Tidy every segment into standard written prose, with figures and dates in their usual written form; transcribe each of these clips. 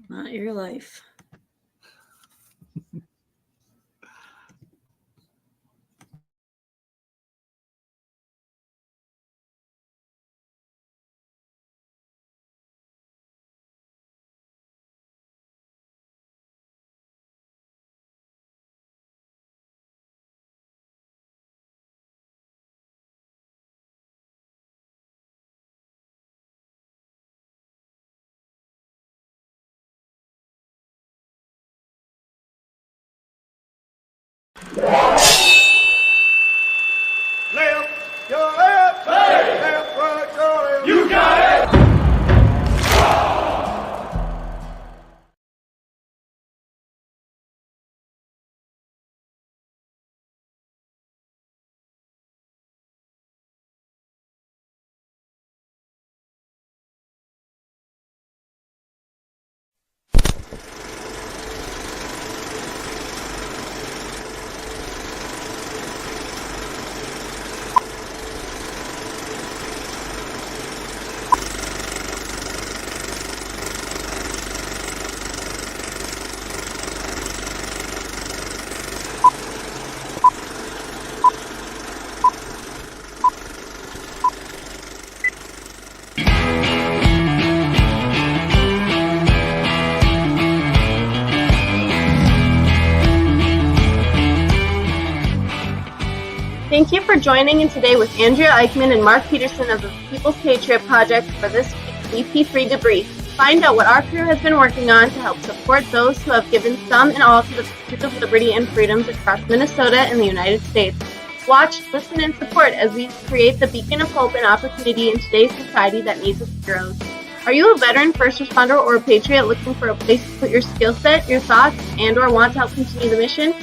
Not your life. Left, your left, hey. Left, right, your left. You got it. Thank you for joining in today with Andrea Eichmann and Mark Peterson of the People's Patriot Project for this week's WeP3 Debrief. Find out what our crew has been working on to help support those who have given some and all to the pursuit of liberty and freedoms across Minnesota and the United States. Watch, listen, and support as we create the beacon of hope and opportunity in today's society that needs its heroes. Are you a veteran, first responder, or a patriot looking for a place to put your skill set, your thoughts, and or want to help continue the mission?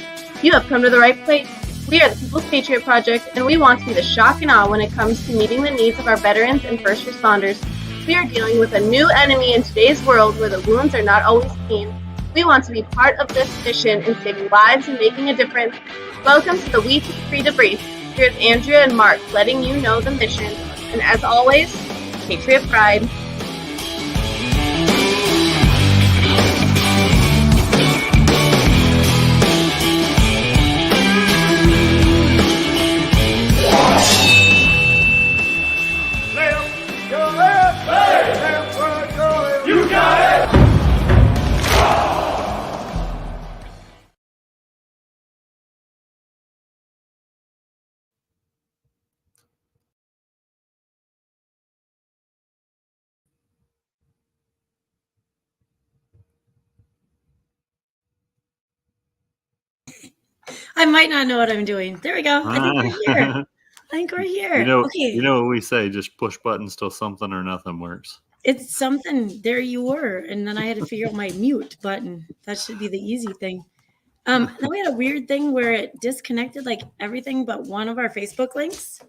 You have come to the right place. We are the People's Patriot Project, and we want to be the shock and awe when it comes to meeting the needs of our veterans and first responders. We are dealing with a new enemy in today's world where the wounds are not always clean. We want to be part of this mission in saving lives and making a difference. Welcome to the WeP3 Debrief. Here's Andrea and Mark letting you know the mission. And as always, Patriot Pride. I might not know what I'm doing. There we go. I think we're here. I think we're here. Okay. You know what we say, just push buttons till something or nothing works. It's something. There you were. And then I had to figure out my mute button. That should be the easy thing. Then we had a weird thing where it disconnected like everything but one of our Facebook links.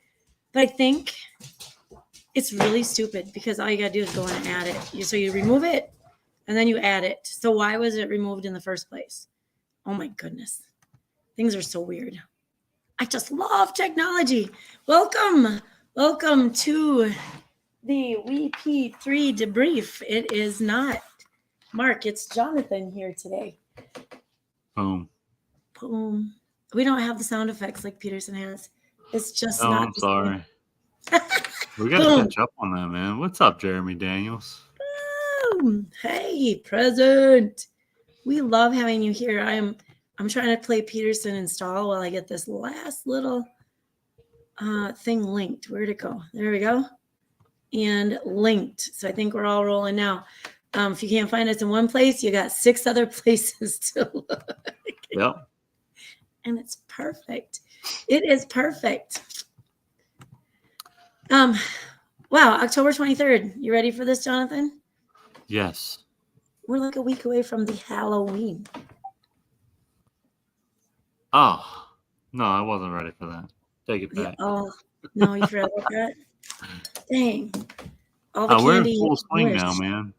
But I think it's really stupid because all you got to do is go in and add it. So you remove it and then you add it. So why was it removed in the first place? Oh my goodness. Things are so weird. I just love technology. Welcome to the WeP3 Debrief. It is not Mark, it's Jonathan here today. Boom. Boom. We don't have the sound effects like Peterson has. It's just not. I'm sorry. We got to catch up on that, man. What's up, Jeremy Daniels? Boom. Hey, present. We love having you here. I'm trying to play Peterson install while I get this last little thing linked. Where'd it go? There we go. And linked. So I think we're all rolling now. If you can't find us in one place, you got 6 other places to look. Yep. And it's perfect. It is perfect. Wow, October 23rd. You ready for this, Jonathan? Yes. We're like a week away from the Halloween. Oh, no, I wasn't ready for that. Take it back. Oh, no, you forgot about that? Dang. All the we're candy in full swing now, man.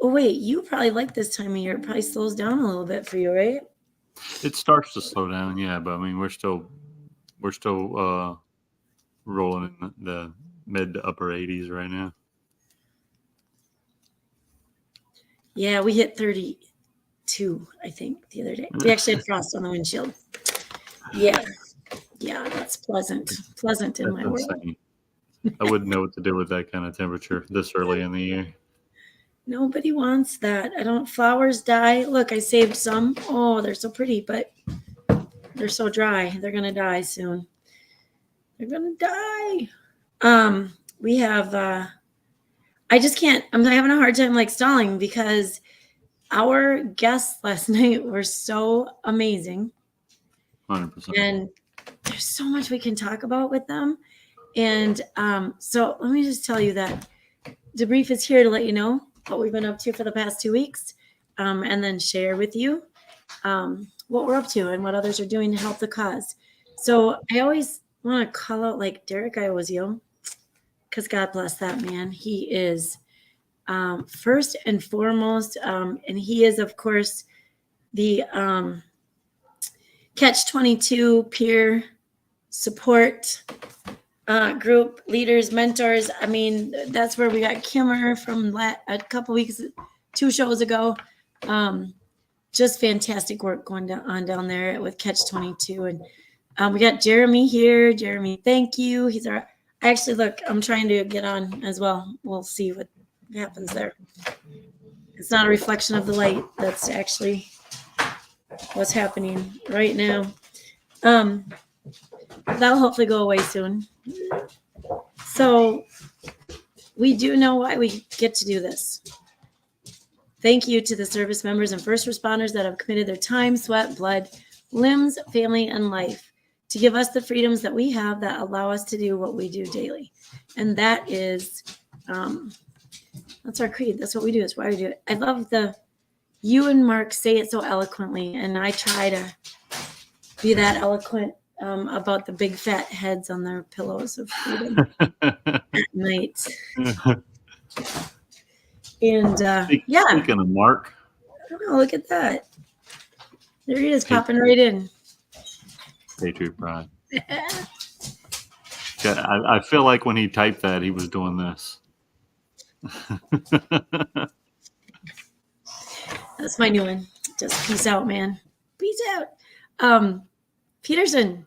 Oh, wait, you probably like this time of year. It probably slows down a little bit for you, right? It starts to slow down, yeah, but I mean, we're still rolling in the mid to upper 80s right now. Yeah, we hit 32, I think, the other day. We actually had frost on the windshield. Yeah. Yeah, that's pleasant. Pleasant in That's my world. insane. I wouldn't know what to do with that kind of temperature this early in the year. Nobody wants that. I don't. Flowers die. Look, I saved some. Oh, they're so pretty, but they're so dry. They're gonna die soon. They're gonna die. We have. I just can't. I'm having a hard time like stalling because our guests last night were so amazing, 100%. and there's so much we can talk about with them. And so let me just tell you that Debrief is here to let you know what we've been up to for the past 2 weeks, and then share with you what we're up to and what others are doing to help the cause. So I always want to call out like Derek Iozio, because God bless that man. He is first and foremost, and he is, of course, the Catch-22 peer support group leaders, mentors. I mean, that's where we got Kimmer from a couple weeks, 2 shows ago. Just fantastic work going on down there with Catch-22. And we got Jeremy here. Jeremy, thank you. He's our, actually, look, I'm trying to get on as well. We'll see what happens there. It's not a reflection of the light. That's actually what's happening right now. That'll hopefully go away soon. So we do know why we get to do this. Thank you to the service members and first responders that have committed their time, sweat, blood, limbs, family, and life to give us the freedoms that we have that allow us to do what we do daily. And that is, that's our creed. That's what we do. That's why we do it. I love you and Mark say it so eloquently, and I try to be that eloquent about the big fat heads on their pillows of freedom at night. And yeah. Speaking of Mark. Oh, look at that. There he is, popping right in. Patriot Pride. I feel like when he typed that, he was doing this. That's my new one. Just peace out, man. Peace out. Peterson.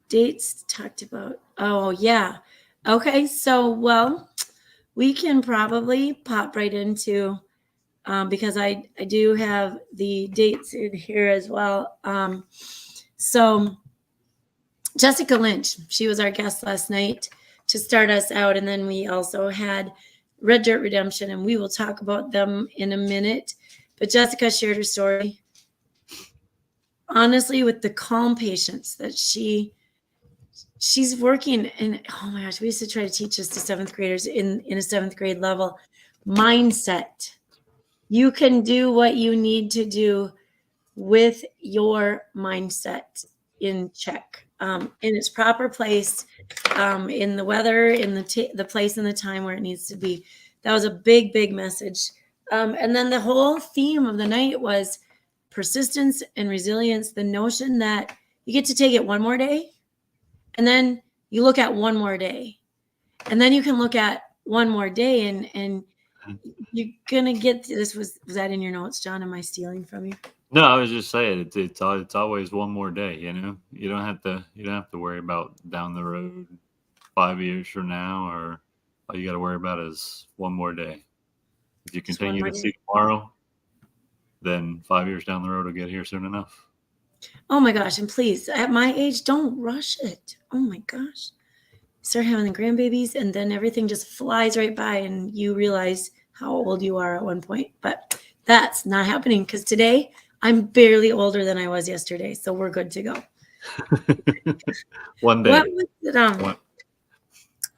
Dates talked about. Oh, yeah. Okay, so, well, we can probably pop right into, because I do have the dates in here as well. So Jessica Lynch, she was our guest last night to start us out. And then we also had Red Dirt Redemption, and we will talk about them in a minute. But Jessica shared her story, honestly, with the calm patience that she's working in. Oh my gosh, we used to try to teach this to 7th graders in a 7th grade level. Mindset. You can do what you need to do with your mindset in check, in its proper place, in the weather, in the place and the time where it needs to be. That was a big, big message. And then the whole theme of the night was persistence and resilience, the notion that you get to take it one more day, and then you look at one more day, and then you can look at one more day, and you're gonna get this. Was that in your notes, John? Am I stealing from you? No, I was just saying it's always one more day. You know, you don't have to worry about down the road 5 years from now, or all you got to worry about is one more day. If you continue to see tomorrow, then 5 years down the road will get here soon enough. Oh my gosh. And please, at my age, don't rush it. Oh my gosh. Start having the grandbabies, and then everything just flies right by, and you realize how old you are at one point. But that's not happening, because today I'm barely older than I was yesterday. So we're good to go. One day. What was it,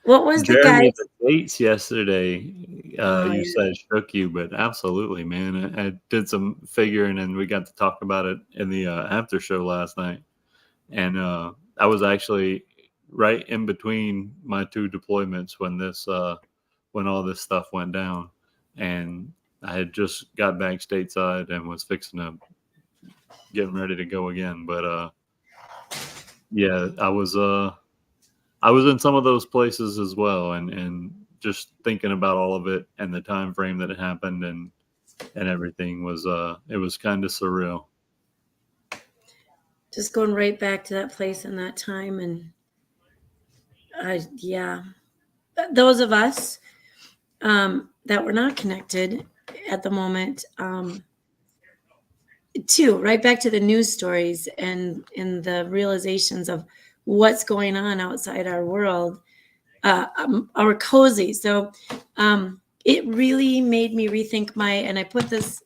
what was Jeremy, the dates yesterday, you said shook you, but absolutely, man. I did some figuring, and we got to talk about it in the after show last night. And I was actually right in between my 2 deployments when all this stuff went down. And I had just got back stateside and was getting ready to go again. But yeah, I was in some of those places as well, and just thinking about all of it and the time frame that it happened and everything was it was kind of surreal. Just going right back to that place and that time. And yeah, those of us that were not connected at the moment, too, right back to the news stories and the realizations of what's going on outside our world, our cozy. So it really made me rethink and I put this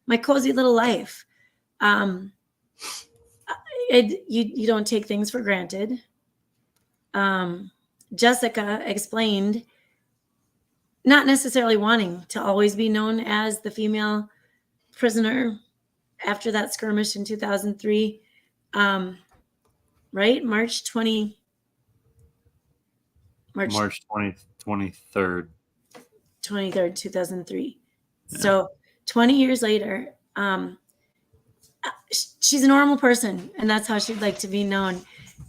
my cozy little life. You don't take things for granted. Jessica explained not necessarily wanting to always be known as the female prisoner after that skirmish in 2003, right? March 23rd. 2003. Yeah. So 20 years later, she's a normal person, and that's how she'd like to be known.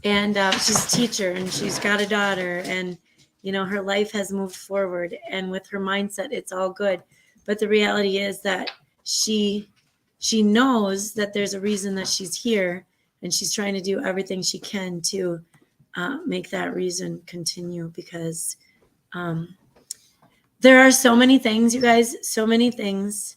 And she's a teacher, and she's got a daughter, and her life has moved forward. And with her mindset, it's all good. But the reality is that she knows that there's a reason that she's here, and she's trying to do everything she can to make that reason continue, because there are so many things, you guys, so many things.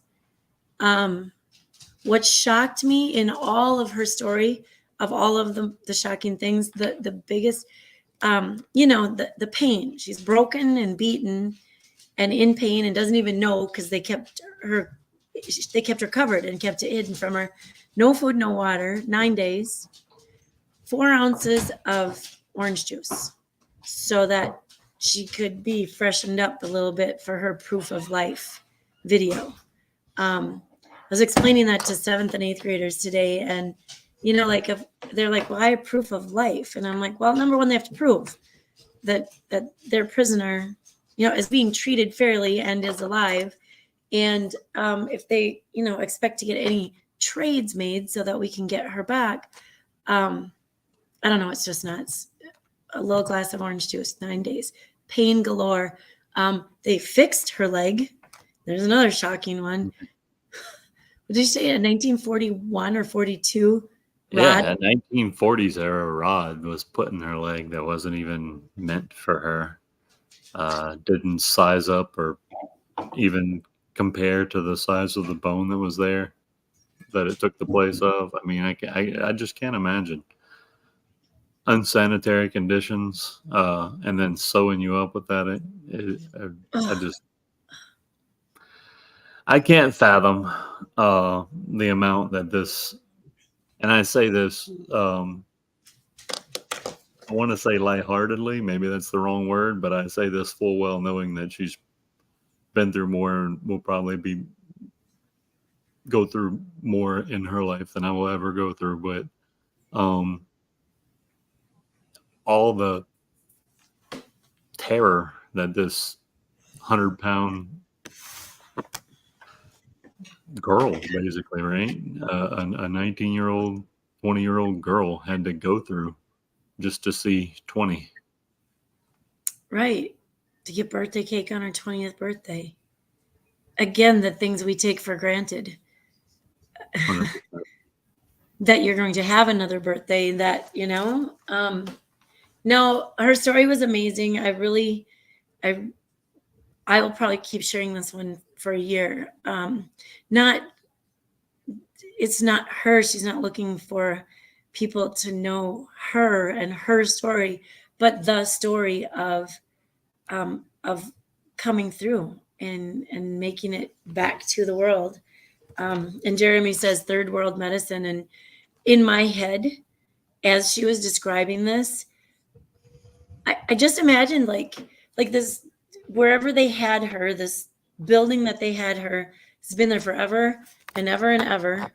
What shocked me in all of her story, of all of the shocking things, the biggest, the pain. She's broken and beaten and in pain and doesn't even know, because they kept her covered and kept it hidden from her. No food, no water, 9 days, 4 ounces of orange juice so that she could be freshened up a little bit for her proof of life video. I was explaining that to 7th and 8th graders today, and if they're like, why a proof of life? And I'm like, well, number one, they have to prove that their prisoner, is being treated fairly and is alive. And if they, expect to get any trades made so that we can get her back, I don't know. It's just nuts. A little glass of orange juice, 9 days, pain galore. They fixed her leg. There's another shocking one. What did you say? A 1941 or 42 rod? Yeah, a 1940s era rod was put in her leg that wasn't even meant for her. Didn't size up or even compare to the size of the bone that was there that it took the place of. I mean, I just can't imagine. Unsanitary conditions, and then sewing you up with that. I can't fathom the amount that this, and I say this, I want to say lightheartedly, maybe that's the wrong word, but I say this full well knowing that she's been through more and will probably go through more in her life than I will ever go through. But all the terror that this 100-pound girl, basically, right? A 19-year-old, 20-year-old girl had to go through just to see 20. Right. To get birthday cake on her 20th birthday. Again, the things we take for granted. That you're going to have another birthday, that, no, her story was amazing. I will probably keep sharing this one for a year. It's not her. She's not looking for people to know her and her story, but the story of coming through and making it back to the world. And Jeremy says third world medicine. And in my head, as she was describing this, I just imagined like this, wherever they had her, this building that they had her, has been there forever and ever and ever.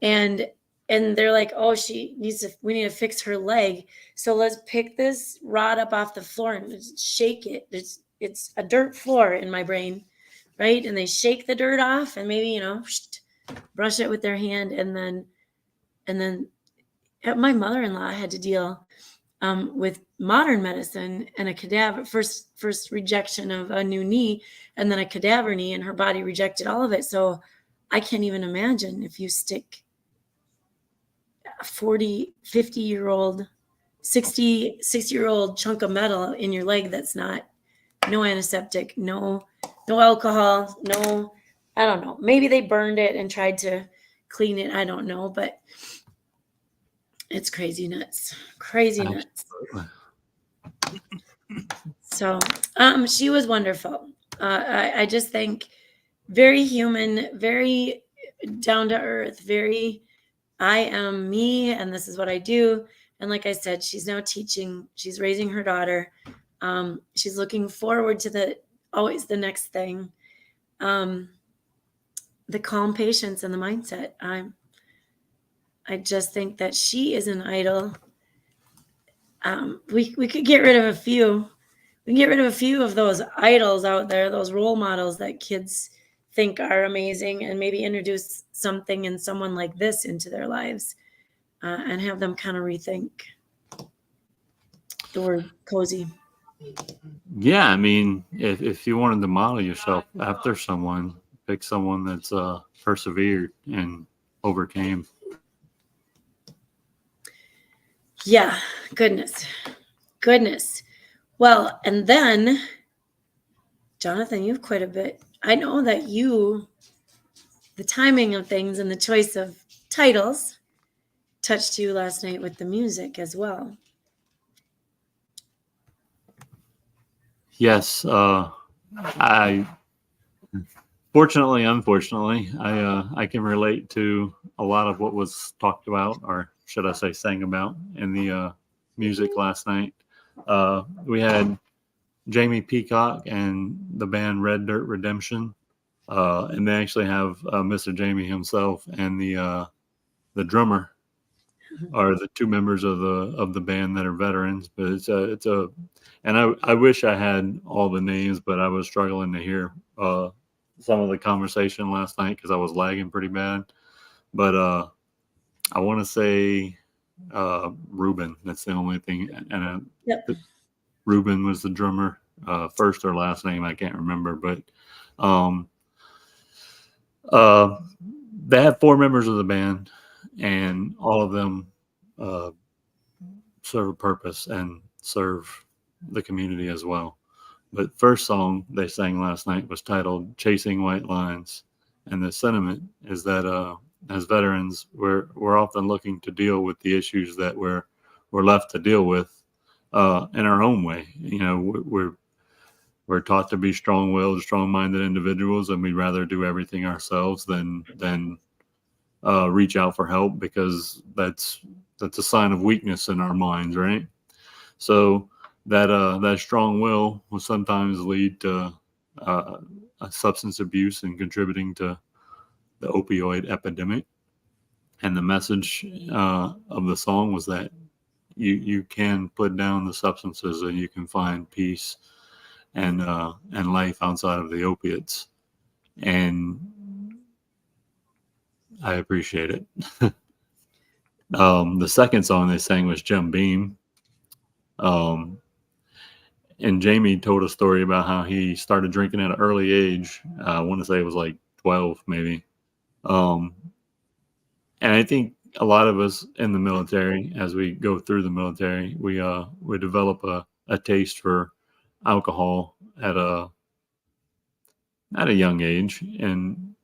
And they're like, oh, we need to fix her leg. So let's pick this rod up off the floor and shake it. It's a dirt floor in my brain, right? And they shake the dirt off and maybe, brush it with their hand. And then my mother-in-law had to deal with modern medicine and a cadaver, first rejection of a new knee and then a cadaver knee, and her body rejected all of it. So I can't even imagine if you stick a 40, 50-year-old, 60-year-old chunk of metal in your leg that's not, no antiseptic, no alcohol, no, I don't know. Maybe they burned it and tried to clean it. I don't know, but it's crazy nuts. Crazy nuts. Absolutely. So she was wonderful. I just think very human, very down to earth, very I am me and this is what I do. And like I said, she's now teaching, she's raising her daughter. She's looking forward to always the next thing. The calm patience and the mindset. I just think that she is an idol. We could get rid of a few. We can get rid of a few of those idols out there, those role models that kids think are amazing, and maybe introduce something and someone like this into their lives, and have them kind of rethink the word cozy. Yeah, I mean, if you wanted to model yourself after someone, pick someone that's persevered and overcame. Yeah, goodness. Well, and then, Jonathan, you have quite a bit. I know that the timing of things and the choice of titles touched you last night with the music as well. Yes, I unfortunately, I can relate to a lot of what was talked about, or should I say sang about, in the music last night. We had Jamie Peacock and the band Red Dirt Redemption, and they actually have Mr. Jamie himself and the drummer are the two members of the band that are veterans. But it's a and I wish I had all the names, but I was struggling to hear some of the conversation last night because I was lagging pretty bad. But I want to say Ruben. That's the only thing. And Yep. Ruben was the drummer, first or last name, I can't remember. But they had 4 members of the band, and all of them serve a purpose and serve the community as well. But first song they sang last night was titled "Chasing White Lines," and the sentiment is that as veterans, we're often looking to deal with the issues that we're left to deal with in our own way. You know, we're taught to be strong-willed, strong-minded individuals, and we'd rather do everything ourselves than reach out for help, because that's a sign of weakness in our minds, right? So that strong will sometimes lead to a substance abuse and contributing to the opioid epidemic. And the message of the song was that you can put down the substances and you can find peace and life outside of the opiates. And I appreciate it. The second song they sang was Jim Beam. And Jamie told a story about how he started drinking at an early age. I want to say it was like 12, maybe. And I think a lot of us in the military, as we go through the military, we develop a taste for alcohol at a young age. And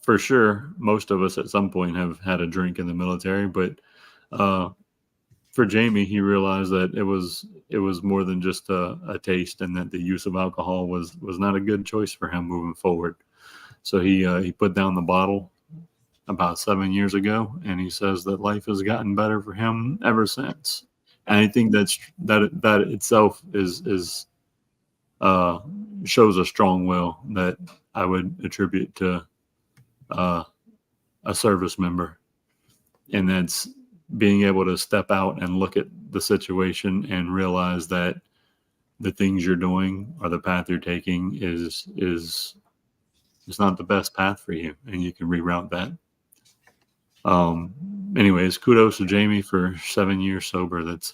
for sure, most of us at some point have had a drink in the military. But for Jamie, he realized that it was more than just a taste, and that the use of alcohol was not a good choice for him moving forward. So he put down the bottle about 7 years ago, and he says that life has gotten better for him ever since. And I think that itself is shows a strong will that I would attribute to a service member, and that's being able to step out and look at the situation and realize that the things you're doing or the path you're taking is not the best path for you, and you can reroute that. Anyways, kudos to Jamie for 7 years sober. That's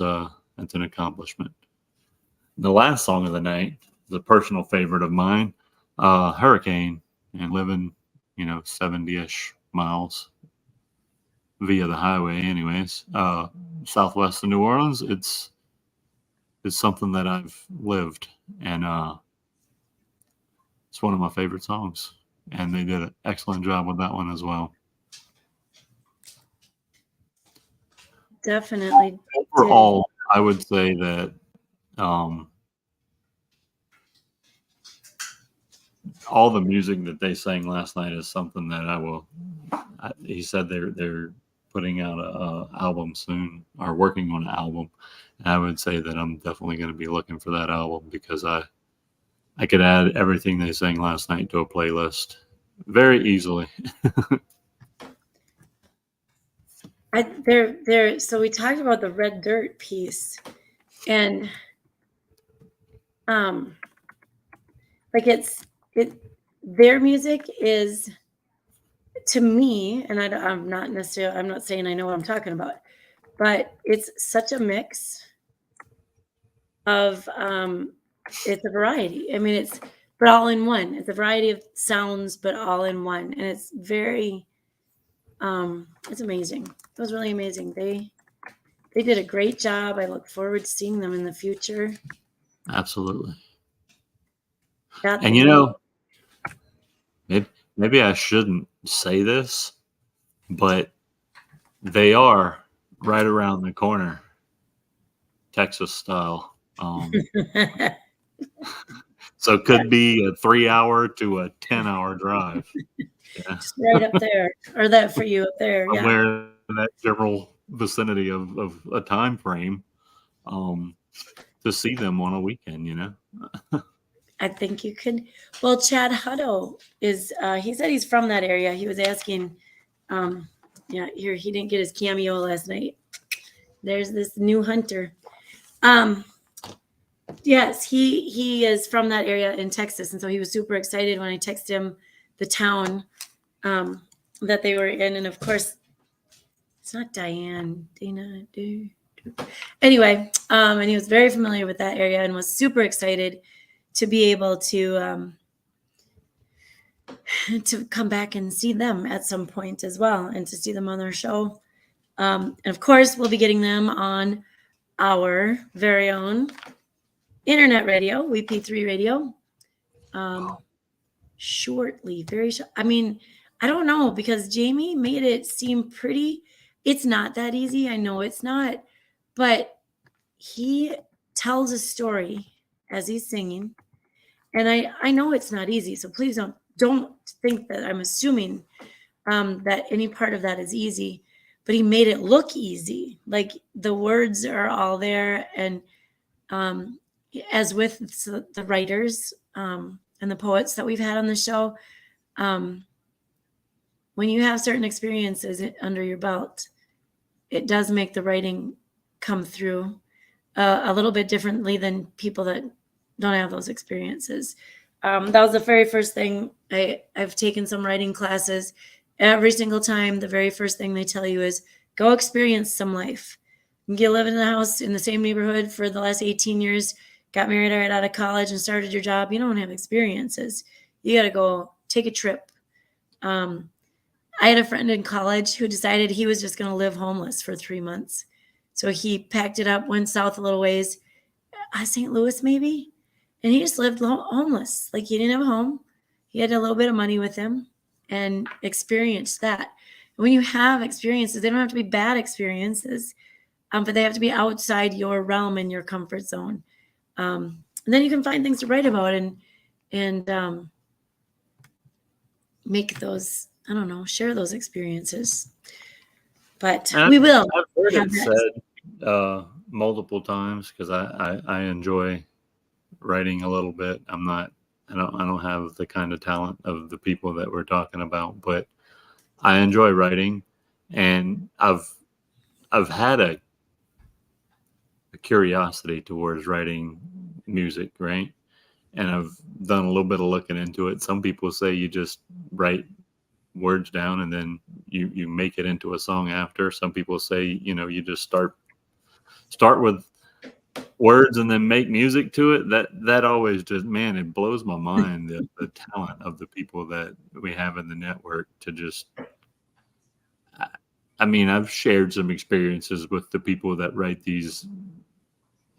That's an accomplishment. The last song of the night is a personal favorite of mine, Hurricane, and living, 70-ish miles via the highway anyways, southwest of New Orleans. It's something that I've lived, and it's one of my favorite songs, and they did an excellent job with that one as well. Definitely. Overall, I would say that all the music that they sang last night is something that he said they're putting out a album soon, or working on an album. And I would say that I'm definitely going to be looking for that album, because I could add everything they sang last night to a playlist very easily. So we talked about the Red Dirt piece, and their music is, to me, and I'm not saying I know what I'm talking about, but it's such a mix of it's a variety. I mean, but all in one. It's a variety of sounds, but all in one, and it's very it's amazing. It was really amazing. They did a great job. I look forward to seeing them in the future. Absolutely. And maybe I shouldn't say this, but they are right around the corner, Texas style. So it could be a 3-hour to a 10-hour drive. Yeah. Just right up there, or that for you up there. Somewhere in that general vicinity of a time frame, to see them on a weekend, I think you could. Well, Chad Hutto is, he said he's from that area. He was asking, here, he didn't get his cameo last night. There's this new hunter. Yes, he is from that area in Texas. And so he was super excited when I texted him the town that they were in. And of course, it's not Dana. Anyway, and he was very familiar with that area and was super excited to be able to come back and see them at some point as well, and to see them on their show. And of course, we'll be getting them on our very own internet radio, WeP3 Radio, shortly, very short. I mean, I don't know, because Jamie made it seem it's not that easy. I know it's not, but he tells a story as he's singing. And I know it's not easy, so please don't think that I'm assuming that any part of that is easy. But he made it look easy, like the words are all there. And as with the writers and the poets that we've had on the show, when you have certain experiences under your belt, it does make the writing come through a little bit differently than people that don't have those experiences. That was the very first thing. I've taken some writing classes. Every single time, the very first thing they tell you is, go experience some life. You live in the house in the same neighborhood for the last 18 years, got married right out of college and started your job. You don't have experiences. You got to go take a trip. I had a friend in college who decided he was just going to live homeless for 3 months. So he packed it up, went south a little ways, St. Louis maybe. And he just lived homeless. Like, he didn't have a home. He had a little bit of money with him and experienced that. And when you have experiences, they don't have to be bad experiences, but they have to be outside your realm and your comfort zone. And then you can find things to write about and make those, share those experiences. But we will. I've heard it said multiple times, because I enjoy writing a little bit. I don't have the kind of talent of the people that we're talking about, but I enjoy writing, and I've had a curiosity towards writing music, right? And I've done a little bit of looking into it. Some people say you just write words down and then you make it into a song after. Some people say, you just start with words and then make music to it. That always just, man, it blows my mind, the talent of the people that we have in the network to just. I mean, I've shared some experiences with the people that write these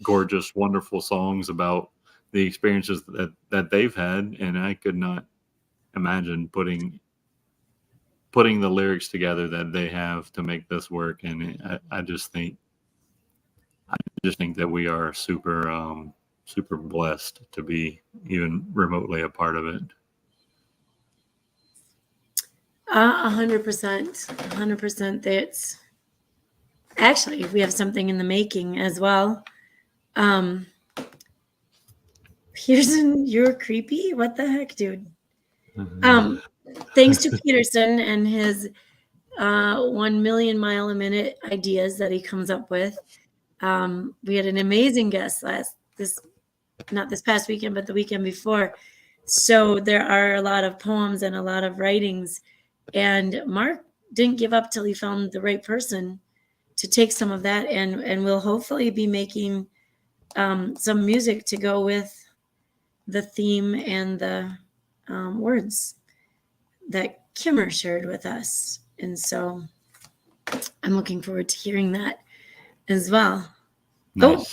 gorgeous, wonderful songs about the experiences that they've had, and I could not imagine putting the lyrics together that they have to make this work. And I just think that we are super blessed to be even remotely a part of it. 100%. That's actually, we have something in the making as well. Peterson, you're creepy. What the heck, dude? Thanks to Peterson and his 1 million mile a minute ideas that he comes up with. We had an amazing guest not this past weekend, but the weekend before. So there are a lot of poems and a lot of writings. And Mark didn't give up till he found the right person to take some of that. And we'll hopefully be making some music to go with the theme and the words that Kimmer shared with us. And so I'm looking forward to hearing that as well. Nice. Oh,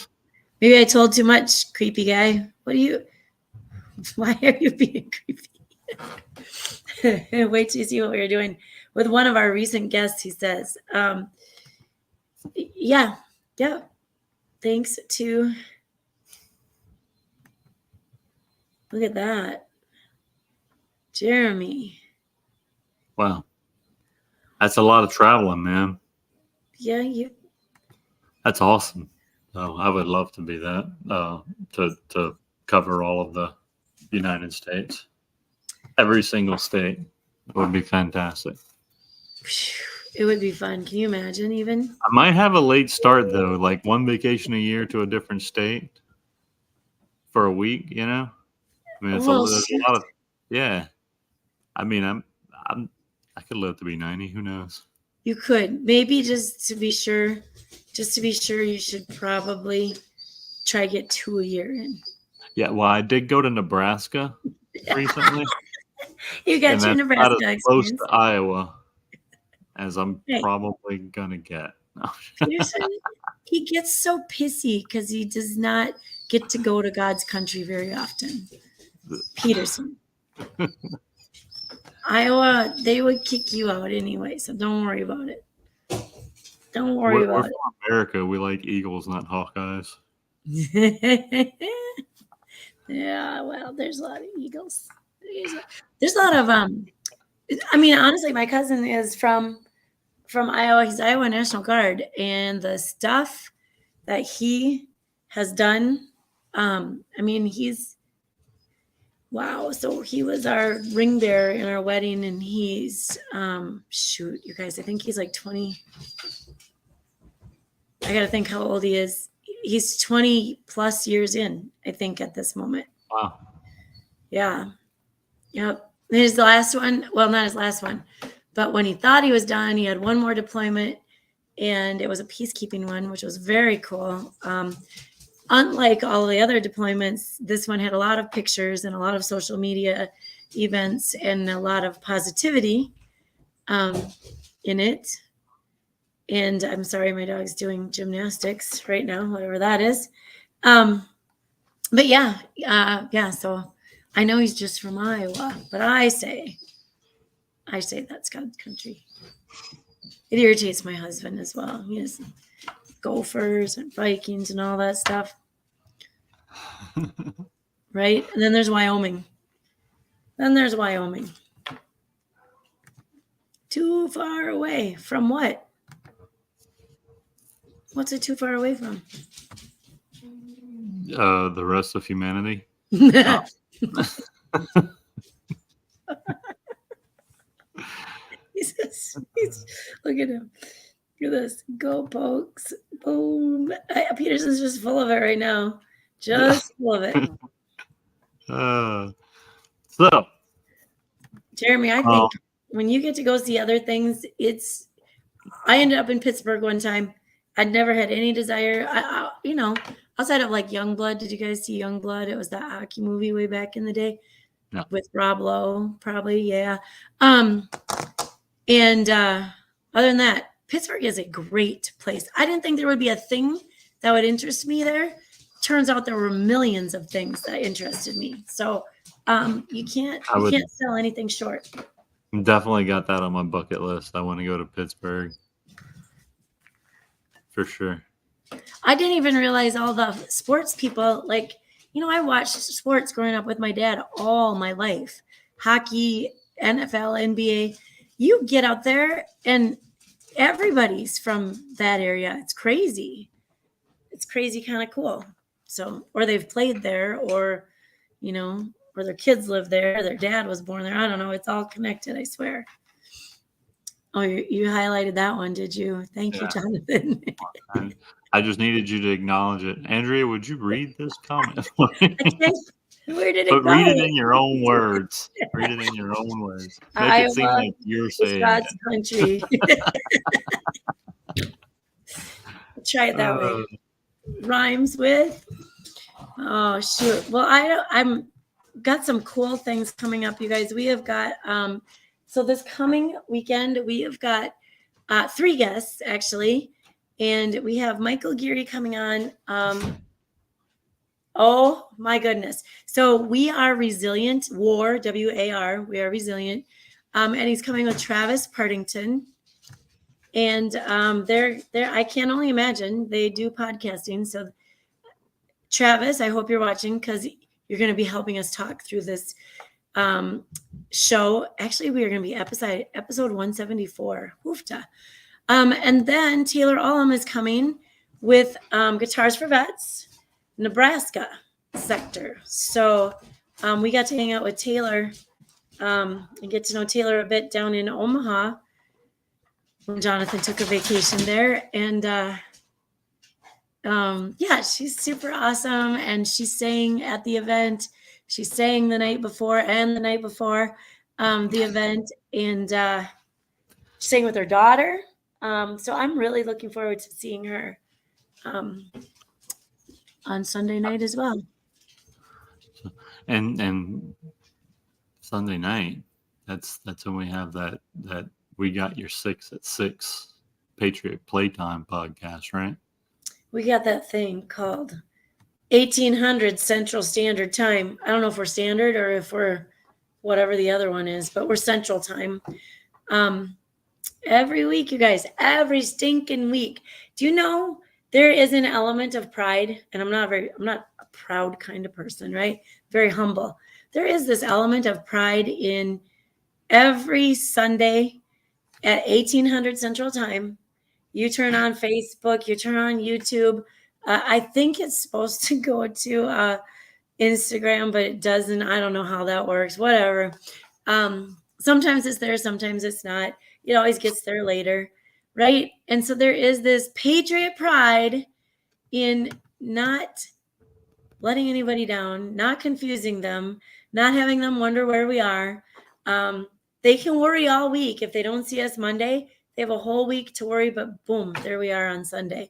maybe I told too much, creepy guy. Why are you being creepy? Wait till you see what we were doing with one of our recent guests. He says, yeah. Thanks to, look at that. Jeremy. Wow. That's a lot of traveling, man. Yeah, That's awesome. So I would love to be that, to cover all of the United States. Every single state would be fantastic. it would be fun. Can you imagine even? I might have a late start though, like one vacation a year to a different state for a week, you know? I mean, there's a lot of, yeah. I mean, I could live to be 90. Who knows? You could. Maybe just to be sure, you should probably try to get 2 a year in. Yeah, well, I did go to Nebraska recently. You got your Nebraska experience. Close to Iowa as I'm probably gonna get. Peterson, he gets so pissy because he does not get to go to God's country very often. Peterson. Iowa, they would kick you out anyway, so don't worry about it. Don't worry about it. From America, we like Eagles, not Hawkeyes. Yeah, well, there's a lot of Eagles. There's a lot of I mean, honestly, my cousin is from Iowa. He's Iowa National Guard, and the stuff that he has done, I mean, he's wow. So he was our ring bearer in our wedding, and he's shoot, you guys, I think he's like 20. I gotta think how old he is. He's 20 plus years in, I think, at this moment. Wow. Yeah. Yep. His last one, well, not his last one, but when he thought he was done, he had one more deployment, and it was a peacekeeping one, which was very cool. Unlike all the other deployments, this one had a lot of pictures and a lot of social media events and a lot of positivity in it. And I'm sorry, my dog's doing gymnastics right now, whatever that is. But yeah. So I know he's just from Iowa, but I say that's God's country. It irritates my husband as well. He has Gophers and Vikings and all that stuff. Right? And then there's Wyoming. Too far away from what? What's it too far away from? The rest of humanity. Oh. he's look at him. Look at this. Go Pokes. Boom. Peterson's just full of it right now. Just full of it. So, Jeremy, I think when you get to go see other things, I ended up in Pittsburgh one time. I'd never had any desire. outside of like Youngblood. Did you guys see Youngblood? It was that hockey movie way back in the day. No. With Rob Lowe, probably, yeah. And other than that, Pittsburgh is a great place. I didn't think there would be a thing that would interest me there. Turns out there were millions of things that interested me. So you can't sell anything short. Definitely got that on my bucket list. I want to go to Pittsburgh for sure. I didn't even realize all the sports people, like, I watched sports growing up with my dad all my life. Hockey, NFL, NBA. You get out there and everybody's from that area. It's crazy. It's crazy, kind of cool. So, or they've played there, or, or their kids live there. Their dad was born there. I don't know. It's all connected, I swear. Oh, you highlighted that one, did you? Thank you, Jonathan. I just needed you to acknowledge it. Andrea, would you read this comment? Where did it go? Read it in your own words. Read it in your own words. Make it seem like you're saying God's it. country. Try it that way. Rhymes with. Oh shoot. Well, I'm got some cool things coming up, you guys. We have got so this coming weekend we have got 3 guests actually, and we have Michael Geary coming on. Oh my goodness. So we are Resilient War, WAR. We are Resilient. And he's coming with Travis Partington. And they're I can only imagine they do podcasting. So Travis, I hope you're watching because you're going to be helping us talk through this show. Actually, we are going to be episode 174. Hoofta. And then Taylor Ullum is coming with Guitars for Vets, Nebraska sector. So we got to hang out with Taylor and get to know Taylor a bit down in Omaha when Jonathan took a vacation there. And she's super awesome. And she sang at the event. She sang the night before and the night before the event. And she sang with her daughter. So I'm really looking forward to seeing her on Sunday night as well. And Sunday night, that's when we have that We Got Your 6 at 6 Patriot Playtime podcast, right? We got that thing called 1800 Central Standard Time. I don't know if we're standard or if we're whatever the other one is, but we're Central Time. Every week, you guys, every stinking week. Do you know there is an element of pride? And I'm not a proud kind of person, right? Very humble. There is this element of pride in every Sunday at 1800 Central Time. You turn on Facebook, you turn on YouTube. I think it's supposed to go to Instagram, but it doesn't. I don't know how that works. Whatever. Sometimes it's there, sometimes it's not. It always gets there later, right? And so there is this patriot pride in not letting anybody down, not confusing them, not having them wonder where we are. They can worry all week. If they don't see us Monday, they have a whole week to worry, but boom, there we are on Sunday.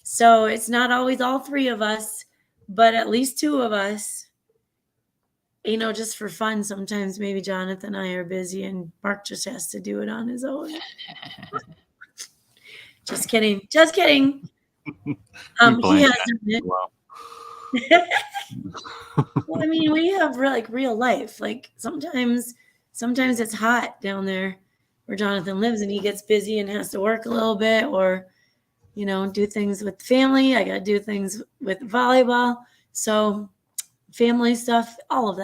So it's not always all 3 of us, but at least 2 of us, just for fun. Sometimes maybe Jonathan and I are busy and Mark just has to do it on his own. Just kidding. He has done it. Well, I mean, we have real life. Like sometimes it's hot down there where Jonathan lives and he gets busy and has to work a little bit or, do things with family. I got to do things with volleyball. So family stuff, all of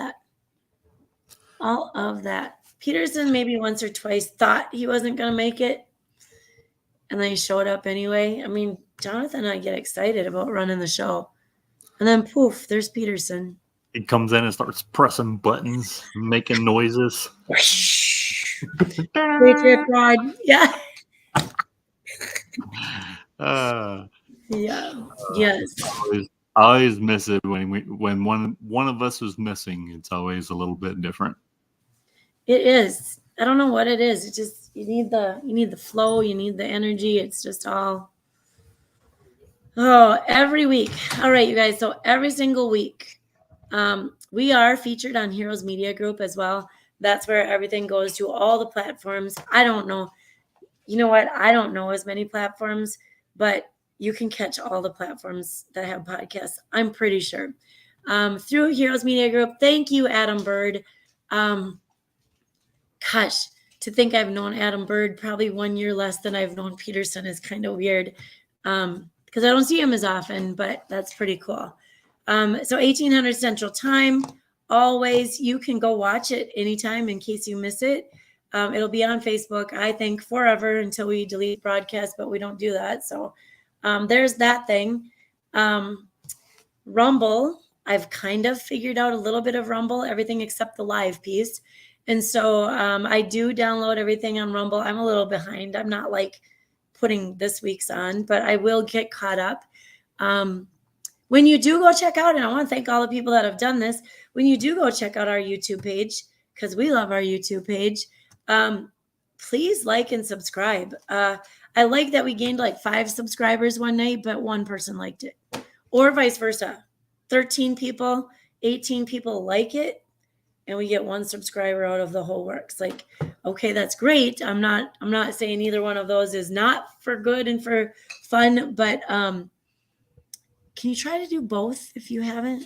that. Peterson maybe once or twice thought he wasn't going to make it. And then he showed up anyway. I mean, Jonathan and I get excited about running the show. And then poof, there's Peterson. He comes in and starts pressing buttons, making noises. Patriot pride. Yeah. Yeah. Yes. I always miss it when one of us is missing. It's always a little bit different. It is. I don't know what it is. It just you need the flow. You need the energy. It's just all. Oh, every week. All right, you guys. So every single week, we are featured on Heroes Media Group as well. That's where everything goes to all the platforms. I don't know. You know what? I don't know as many platforms, but you can catch all the platforms that have podcasts. I'm pretty sure. Through Heroes Media Group. Thank you, Adam Bird. Gosh, to think I've known Adam Bird probably 1 year less than I've known Peterson is kind of weird. Because I don't see him as often, but that's pretty cool. So 1800 Central Time, always, you can go watch it anytime in case you miss it. It'll be on Facebook, I think, forever until we delete broadcast, but we don't do that. So there's that thing. Rumble, I've kind of figured out a little bit of Rumble, everything except the live piece. And so I do download everything on Rumble. I'm a little behind. I'm not like putting this week's on, but I will get caught up. When you do go check out, and I want to thank all the people that have done this, when you do go check out our YouTube page, because we love our YouTube page, please like and subscribe. I like that we gained like 5 subscribers one night, but 1 person liked it, or vice versa. 13 people, 18 people like it, and we get 1 subscriber out of the whole works. Like, okay, that's great. I'm not saying either one of those is not for good and for fun, but can you try to do both if you haven't?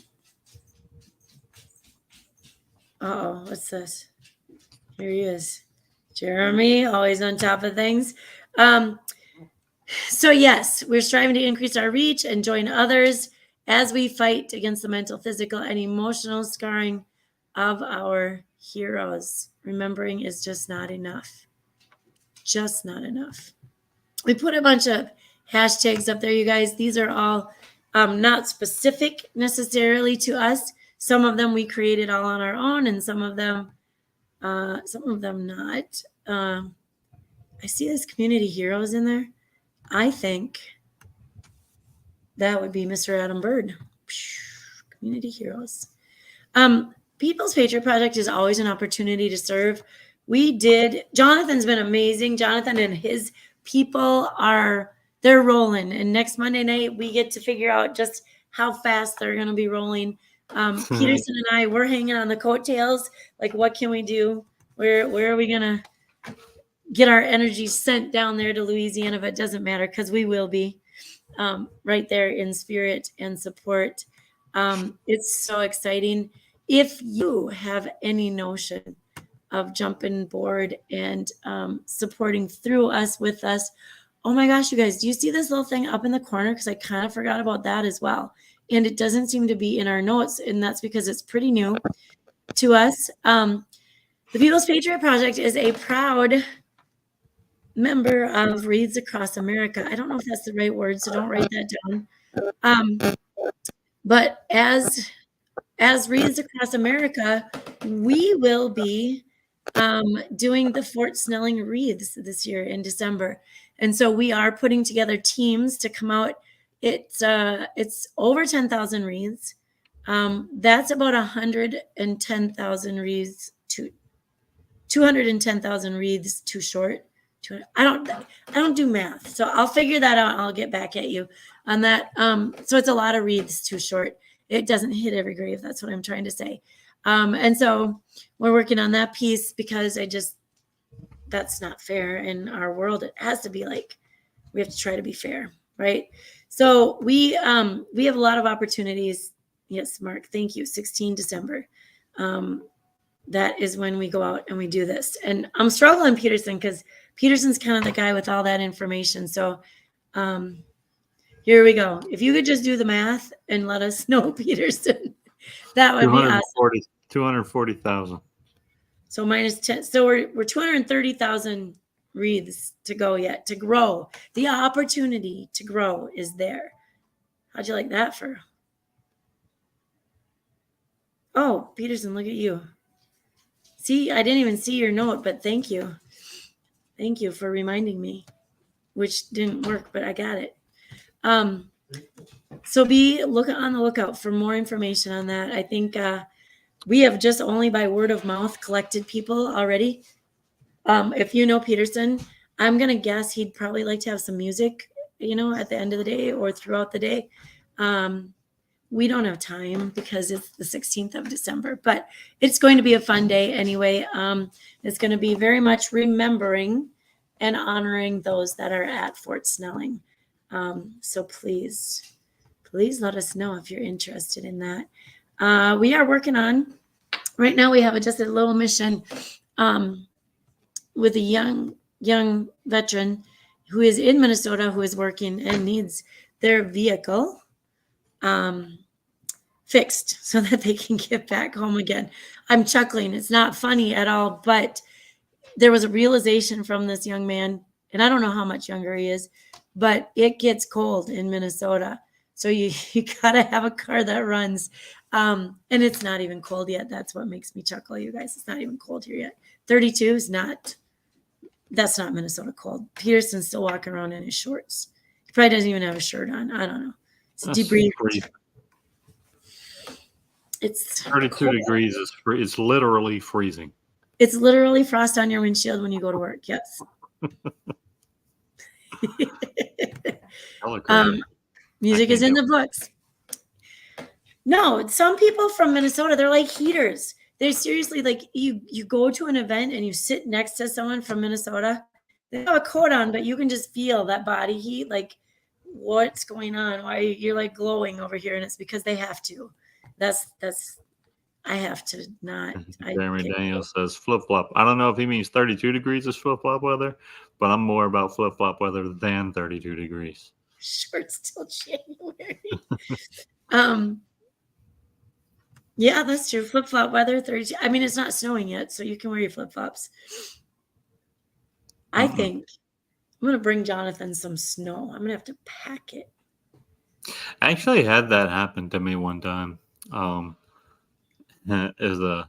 Uh-oh, what's this? Here he is. Jeremy, always on top of things. So yes, we're striving to increase our reach and join others as we fight against the mental, physical, and emotional scarring of our heroes. Remembering is just not enough. Just not enough. We put a bunch of hashtags up there, you guys. These are all not specific necessarily to us. Some of them we created all on our own, and some of them not. I see this community heroes in there. I think that would be Mr. Adam Bird. Community heroes. People's Patriot Project is always an opportunity to serve. Jonathan's been amazing. Jonathan and his people they're rolling. And next Monday night, we get to figure out just how fast they're going to be rolling. Peterson and I, we're hanging on the coattails. Like, what can we do? Where are we going to get our energy sent down there to Louisiana? But it doesn't matter, because we will be right there in spirit and support. It's so exciting. If you have any notion of jumping board and supporting through us, with us, oh my gosh, you guys, do you see this little thing up in the corner? Because I kind of forgot about that as well. And it doesn't seem to be in our notes, and that's because it's pretty new to us. The People's Patriot Project is a proud member of Wreaths Across America. I don't know if that's the right word, so don't write that down. But as Wreaths Across America, we will be doing the Fort Snelling wreaths this year in December. And so we are putting together teams to come out. It's over 10,000 wreaths. That's about 110,000 wreaths to 210,000 wreaths too short. I don't do math, so I'll figure that out. I'll get back at you on that. So it's a lot of wreaths too short. It doesn't hit every grave. That's what I'm trying to say. And so we're working on that piece, because that's not fair in our world. It has to be like, we have to try to be fair, right? So we have a lot of opportunities. Yes, Mark, thank you. 16 December. That is when we go out and we do this. And I'm struggling, Peterson, because Peterson's kind of the guy with all that information. So here we go. If you could just do the math and let us know, Peterson, that would be awesome. 240,000. So minus 10. So we're 230,000 wreaths to go yet, to grow. The opportunity to grow is there. How'd you like that for? Oh, Peterson, look at you. See, I didn't even see your note, but thank you. Thank you for reminding me, which didn't work, but I got it. So look on the lookout for more information on that. I think we have just only by word of mouth collected people already. If you know Peterson, I'm going to guess he'd probably like to have some music at the end of the day or throughout the day. We don't have time because it's the 16th of December, but it's going to be a fun day anyway. It's going to be very much remembering and honoring those that are at Fort Snelling. So please let us know if you're interested in that. We are working on, right now we have just a little mission with a young veteran who is in Minnesota, who is working and needs their vehicle fixed so that they can get back home again. I'm chuckling. It's not funny at all, but there was a realization from this young man, and I don't know how much younger he is, but it gets cold in Minnesota. So you got to have a car that runs. And it's not even cold yet. That's what makes me chuckle, you guys. It's not even cold here yet. 32 is not, that's not Minnesota cold. Peterson's still walking around in his shorts. He probably doesn't even have a shirt on. I don't know. It's Debrief. It's 32 cold. degrees is it's literally freezing. It's literally frost on your windshield when you go to work. Yes. Music is in the books. No, some people from Minnesota, they're like heaters. They're seriously like, you go to an event and you sit next to someone from Minnesota. They have a coat on, but you can just feel that body heat. Like, what's going on? Why you're like glowing over here? And it's because they have to. That's I have to not. Jeremy Daniels says flip-flop. I don't know if he means 32 degrees is flip-flop weather, but I'm more about flip-flop weather than 32 degrees. Sure, it's still January. Yeah, that's true. Flip-flop weather, 32. I mean, it's not snowing yet, so you can wear your flip-flops. I think I'm going to bring Jonathan some snow. I'm going to have to pack it. I actually had that happen to me one time. As a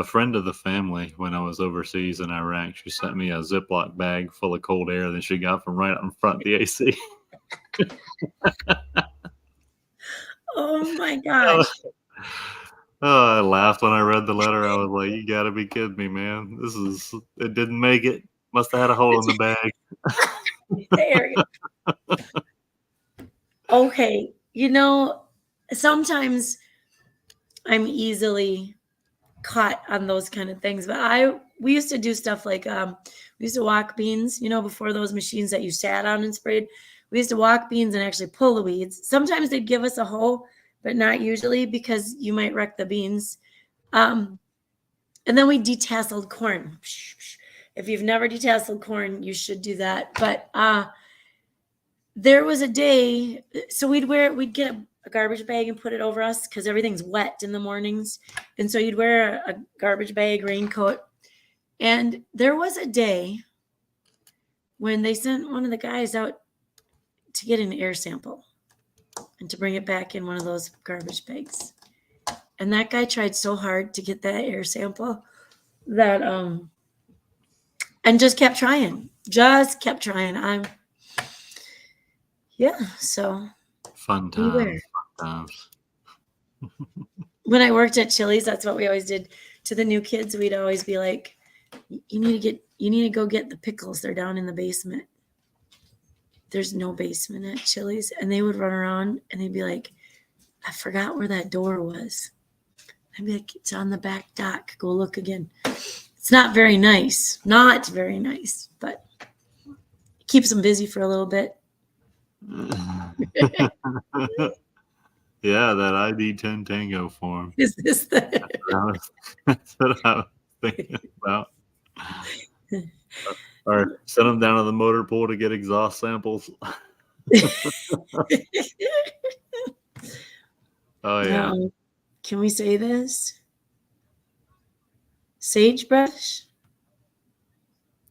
friend of the family, when I was overseas in Iraq, she sent me a Ziploc bag full of cold air that she got from right up in front of the AC. Oh my gosh. I laughed when I read the letter. I was like, you got to be kidding me, man. It didn't make it. Must have had a hole in the bag. There. Okay. Sometimes I'm easily caught on those kind of things, but we used to do stuff like we used to walk beans, before those machines that you sat on and sprayed. We used to walk beans and actually pull the weeds. Sometimes they'd give us a hoe, but not usually, because you might wreck the beans. And then we detasseled corn. If you've never detasseled corn, you should do that. But there was a day, so we'd get a garbage bag and put it over us because everything's wet in the mornings. And so you'd wear a garbage bag, raincoat. And there was a day when they sent one of the guys out to get an air sample and to bring it back in one of those garbage bags. And that guy tried so hard to get that air sample that, and just kept trying. So. Fun times. When I worked at Chili's, that's what we always did to the new kids. We'd always be like, you need to go get the pickles. They're down in the basement. There's no basement at Chili's. And they would run around and they'd be like, I forgot where that door was. I'd be like, it's on the back dock. Go look again. It's not very nice, but it keeps them busy for a little bit. Yeah, that ID 10 Tango form. Is this that's what I was thinking about. Or send them down to the motor pool to get exhaust samples. Oh yeah. Can we say this? Sagebrush?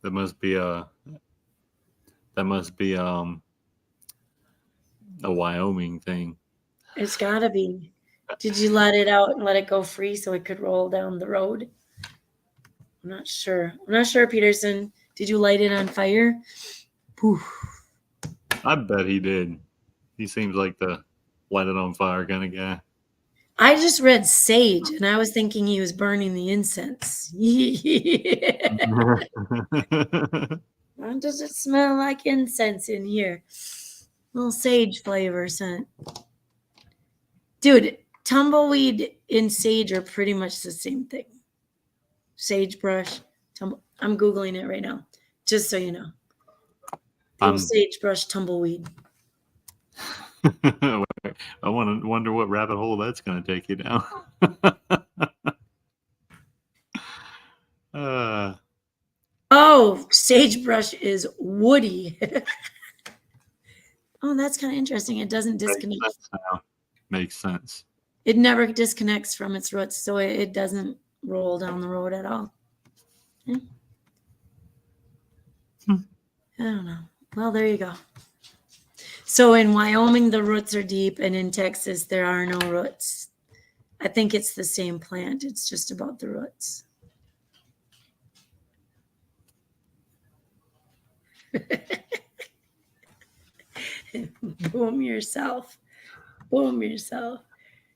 That must be a Wyoming thing. It's gotta be. Did you let it out and let it go free so it could roll down the road? I'm not sure, Peterson. Did you light it on fire? Poof. I bet he did. He seems like the light it on fire kind of guy. I just read sage, and I was thinking he was burning the incense. Why does it smell like incense in here? Little sage flavor scent. Dude, tumbleweed and sage are pretty much the same thing. Sagebrush. I'm Googling it right now, just so you know. The old sagebrush tumbleweed. I wonder what rabbit hole that's going to take you down. Oh, sagebrush is woody. Oh, that's kind of interesting. It doesn't disconnect. Makes sense. It never disconnects from its roots, so it doesn't roll down the road at all. I don't know. Well, there you go. So in Wyoming, the roots are deep, and in Texas, there are no roots. I think it's the same plant. It's just about the roots. Boom yourself. Boom yourself.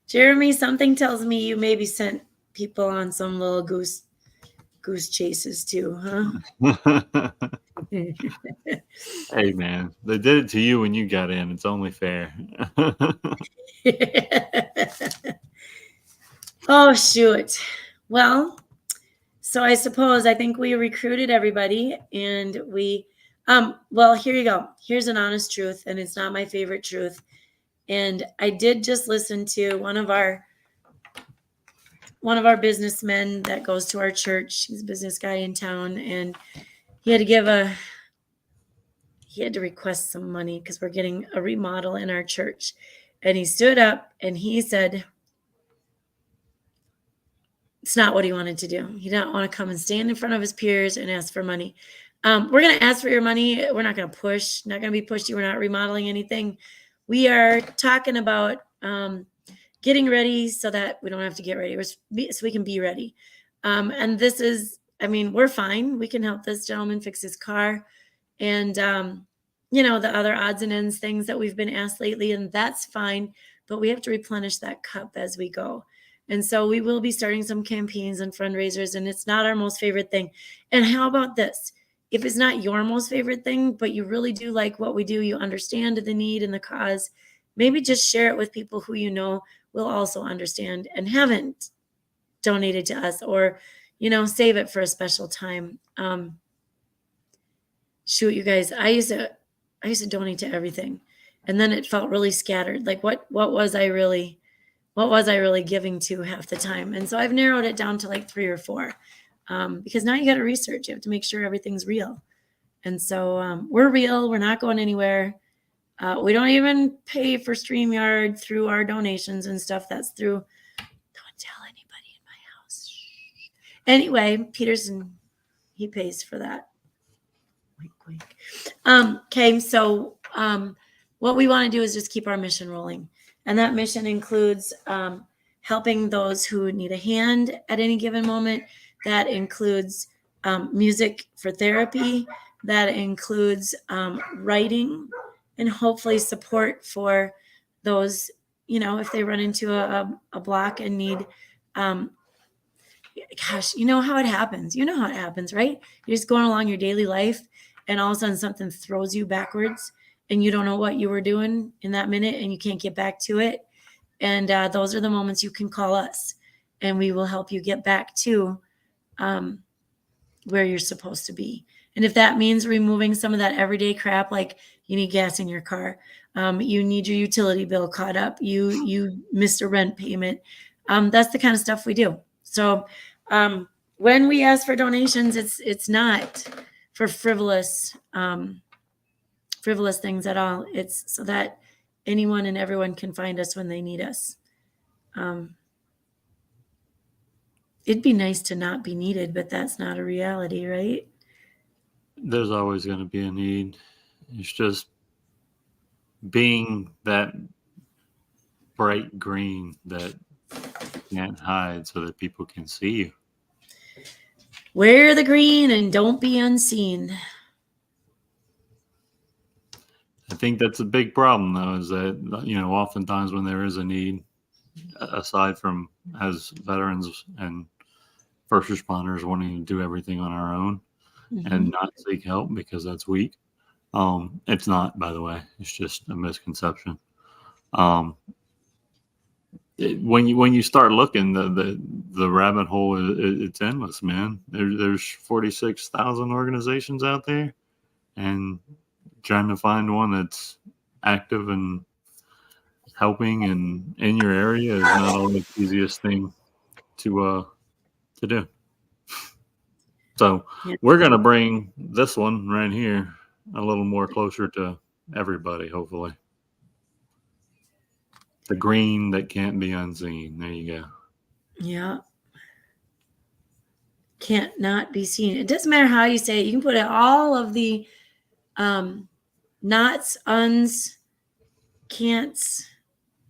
Jeremy, something tells me you maybe sent people on some little goose chases too, huh? Hey, man, they did it to you when you got in. It's only fair. Oh, shoot. Well, so I think we recruited everybody, and we, well, here you go. Here's an honest truth, and it's not my favorite truth. And I did just listen to one of our businessmen that goes to our church. He's a business guy in town, and he had to request some money because we're getting a remodel in our church. And he stood up and he said, it's not what he wanted to do. He didn't want to come and stand in front of his peers and ask for money. We're going to ask for your money. We're not going to push, not going to be pushy. We're not remodeling anything. We are talking about getting ready so that we don't have to get ready, so we can be ready. And this is, we're fine. We can help this gentleman fix his car. And, the other odds and ends things that we've been asked lately, and that's fine. But we have to replenish that cup as we go. And so we will be starting some campaigns and fundraisers, and it's not our most favorite thing. And how about this? If it's not your most favorite thing, but you really do like what we do, you understand the need and the cause, maybe just share it with people who you know will also understand and haven't donated to us, or, save it for a special time. Shoot, you guys, I used to donate to everything. And then it felt really scattered. Like what was I really giving to half the time? And so I've narrowed it down to like 3 or 4, because now you got to research. You have to make sure everything's real. And so we're real. We're not going anywhere. We don't even pay for StreamYard through our donations and stuff. That's through, don't tell anybody in my house. Anyway, Peterson, he pays for that. Wink, wink. Okay, so what we want to do is just keep our mission rolling. And that mission includes helping those who need a hand at any given moment. That includes music for therapy. That includes writing, and hopefully support for those, if they run into a block and need, gosh, you know how it happens. You know how it happens, right? You're just going along your daily life, and all of a sudden something throws you backwards, and you don't know what you were doing in that minute, and you can't get back to it. And those are the moments you can call us, and we will help you get back to where you're supposed to be. And if that means removing some of that everyday crap, like you need gas in your car, you need your utility bill caught up, you missed a rent payment, that's the kind of stuff we do. So when we ask for donations, it's not for frivolous things at all. It's so that anyone and everyone can find us when they need us. It'd be nice to not be needed, but that's not a reality, right? There's always going to be a need. It's just being that bright green that can't hide so that people can see you. Wear the green and don't be unseen. I think that's a big problem, though, is that, oftentimes when there is a need, aside from as veterans and first responders wanting to do everything on our own, and not seek help because that's weak, It's not, by the way. It's just a misconception. When you start looking, the rabbit hole it's endless, man. There's 46,000 organizations out there, and trying to find one that's active and helping and in your area is not always the easiest thing to do. So we're gonna bring this one right here a little more closer to everybody, hopefully. The green that can't be unseen. There you go. Yeah. Can't not be seen. It doesn't matter how you say it. You can put all of the nots, uns, can'ts,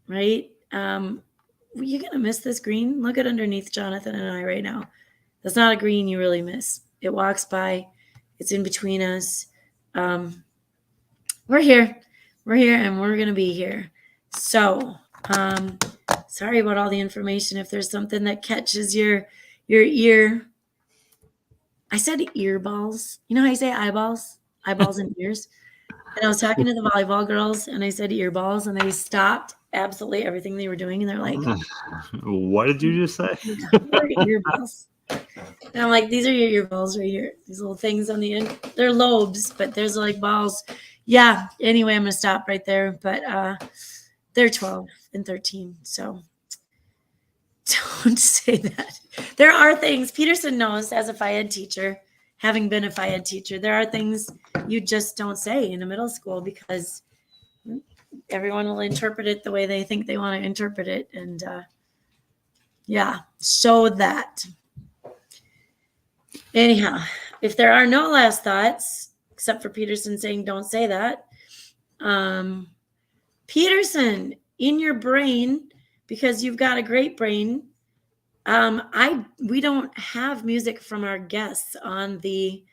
right? You're going to miss this green. Look at underneath Jonathan and I right now. That's not a green you really miss. It walks by. It's in between us. We're here. We're here, and we're going to be here. So, sorry about all the information. If there's something that catches your ear, I said earballs. You know how you say eyeballs? Eyeballs and ears. And I was talking to the volleyball girls, and I said earballs, and they stopped absolutely everything they were doing, and they're like, "What did you just say?" Earballs. And I'm like, "These are your earballs right here. These little things on the end. They're lobes, but there's like balls." Yeah. Anyway, I'm gonna stop right there. But they're 12 and 13, so don't say that. There are things Peterson knows as a FIED teacher, having been a FIED teacher, there are things you just don't say in a middle school because everyone will interpret it the way they think they want to interpret it. And so that. Anyhow, if there are no last thoughts, except for Peterson saying don't say that, Peterson, in your brain, because you've got a great brain, we don't have music from our guests on the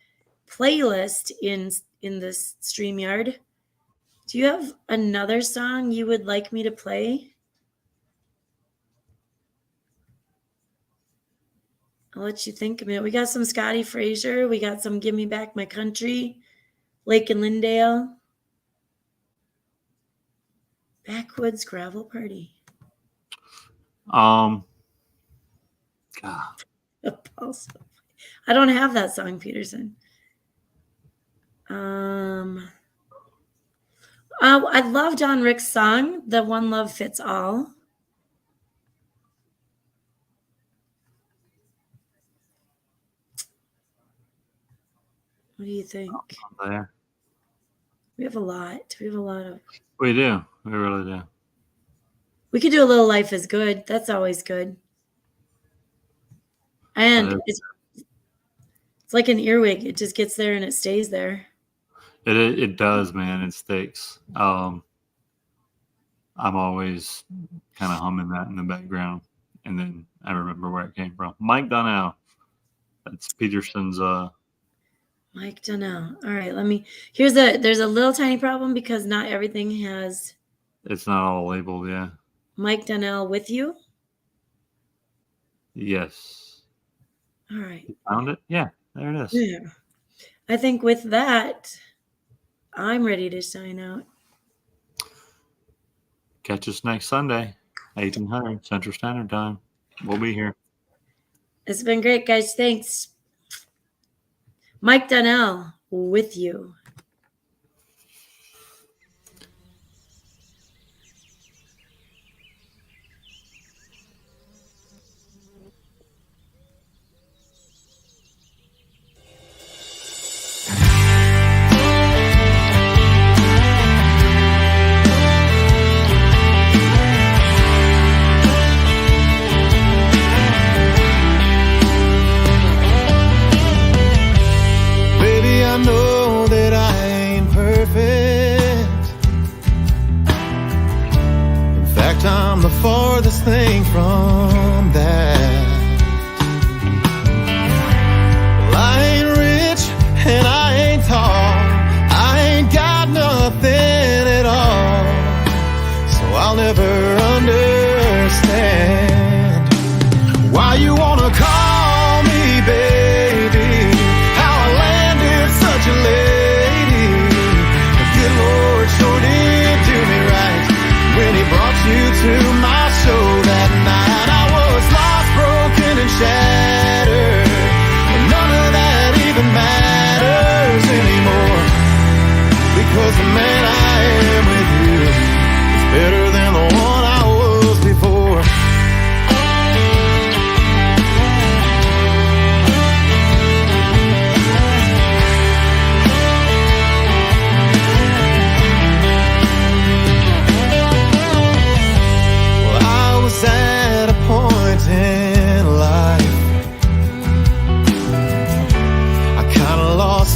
playlist in this StreamYard. Do you have another song you would like me to play? I'll let you think a minute. We got some Scotty Frazier. We got some Give Me Back My Country, Lake and Lindale. Backwoods Gravel Party. God. I don't have that song, Peterson. I love John Rick's song, The One Love Fits All. What do you think? There. We have a lot. We have a lot of. We do. We really do. We could do a little Life is Good. That's always good. And it's like an earwig. It just gets there and it stays there. It does, man. It sticks. I'm always kind of humming that in the background, and then I remember where it came from. Mike Donnell. That's Peterson's. Mike Donnell. All right, there's a little tiny problem because not everything has. It's not all labeled, yeah. Mike Donnell with you? Yes. All right. You found it? Yeah, there it is. Yeah. I think with that, I'm ready to sign out. Catch us next Sunday, 1800 Central Standard Time. We'll be here. It's been great, guys. Thanks. Mike Donnell with you. Baby, I know that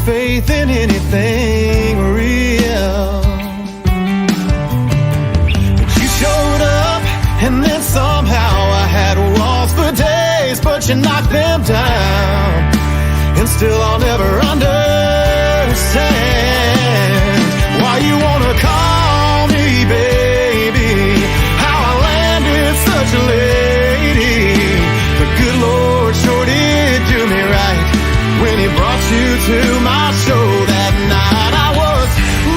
faith in anything real. But you showed up, and then somehow I had walls for days, but you knocked them down. And still I'll never understand why you wanna call me baby, how I landed such a lady. The good Lord sure did do me right when he brought you to my show that night. I was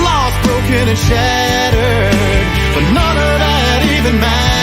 lost, broken, and shattered, but none of that even mattered.